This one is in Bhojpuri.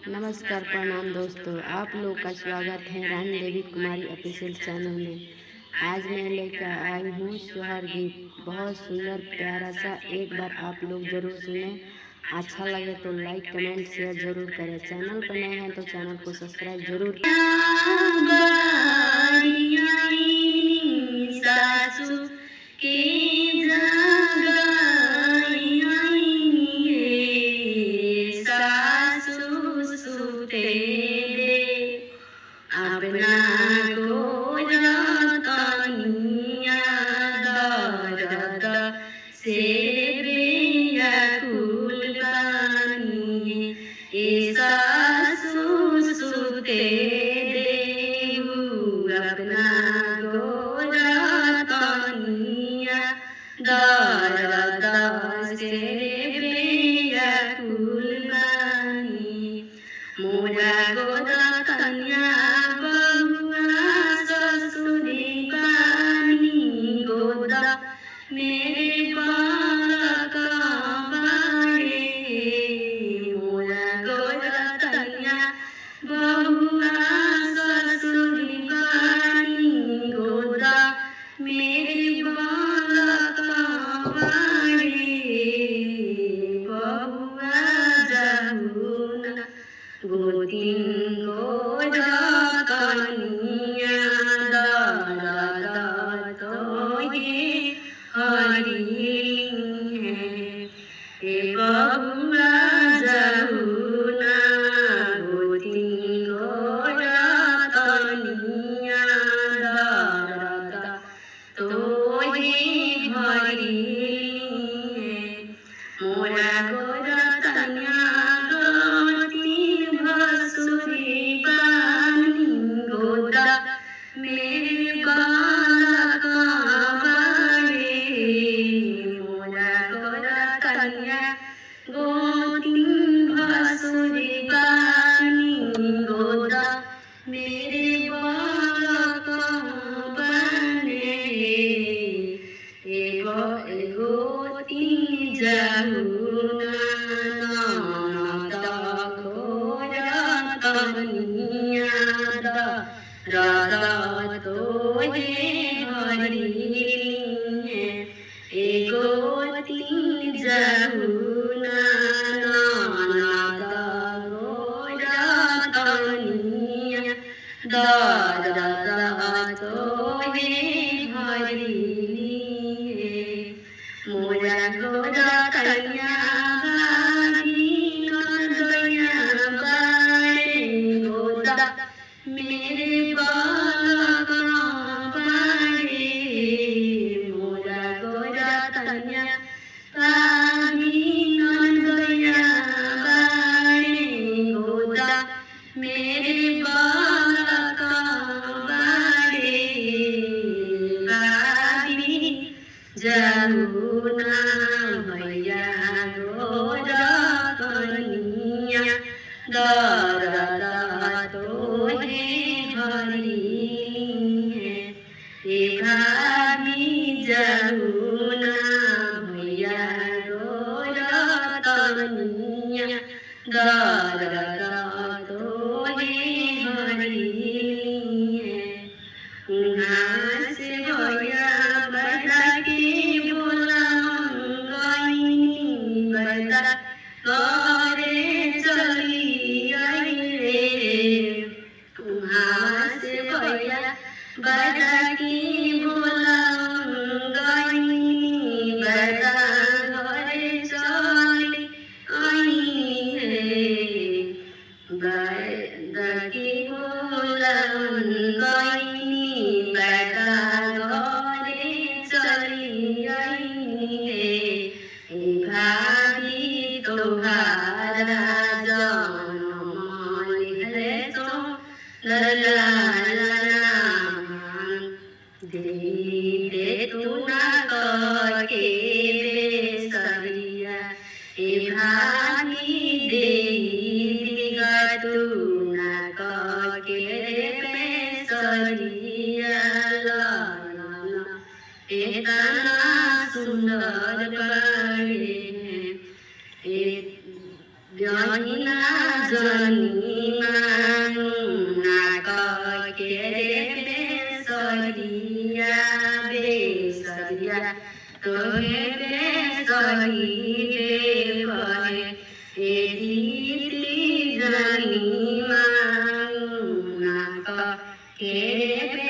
नमस्कार प्रणाम दोस्तों, आप लोग का स्वागत है रानी देवी कुमारी ऑफिशियल चैनल में। आज मैं लेकर आई हूँ सोहर गीत, बहुत सुंदर प्यारा सा। एक बार आप लोग जरूर सुने। अच्छा लगे तो लाइक कमेंट शेयर जरूर करें। चैनल पर नए हैं तो चैनल को सब्सक्राइब जरूर। सासू के अपना गोरा कनिया दर्द से व्याकुल बानी, सासू सुते देहु अपना गोरा कनिया दर्द से व्याकुल बानी। मोरा गोरा कन्या मेरे बालक बाड़े, मोरा गोरा कन्या बहुआ ससुरी बानी गोदा मेरे बालक बाड़े। बहुआ जहुना गोतिन गोरा कन्या दादा हरी है। बहुआ जहुना गोतिन गोरा कनिया दादा हरी है। मोरा गोरा कन्या गोतिन भसुरी बानी गोदा मेरे बालक गोतिन भसुरी बानी गोदा मेरे बालक बने। गोतिन जहुना गोरा कनिया दादा हरी है। गोतिन जहुना गोरा कनिया दादा हरी है। मोरा गोरा कन्या गोदा मेरे बालक बाड़े। मोरा गोरा कन्या गोदा मेरे बालक बाड़े। जहुना भैया गोरा कनिया दादा हरी है। जहुना भैया गोरा कनिया दादा हरी है। से भैया बड़ा के बोला बड़ा करे चली आई रे। से भैया बड़ा की बोला बड़ा घरे चली आई रे। बड़ा की बोला बड़ा घरे चली आई रे। भाभी तोहारा जन्म लिखले तो दे तू ना के बेसरिया। भाभी दे तू ना के बेसरिया। इतना सुंदर बड़े जनिना जन जनी मांगना के रे बेसरिया बेसरिया तोहे बेसरी देवहे ए दीदी जनी मांगना के रे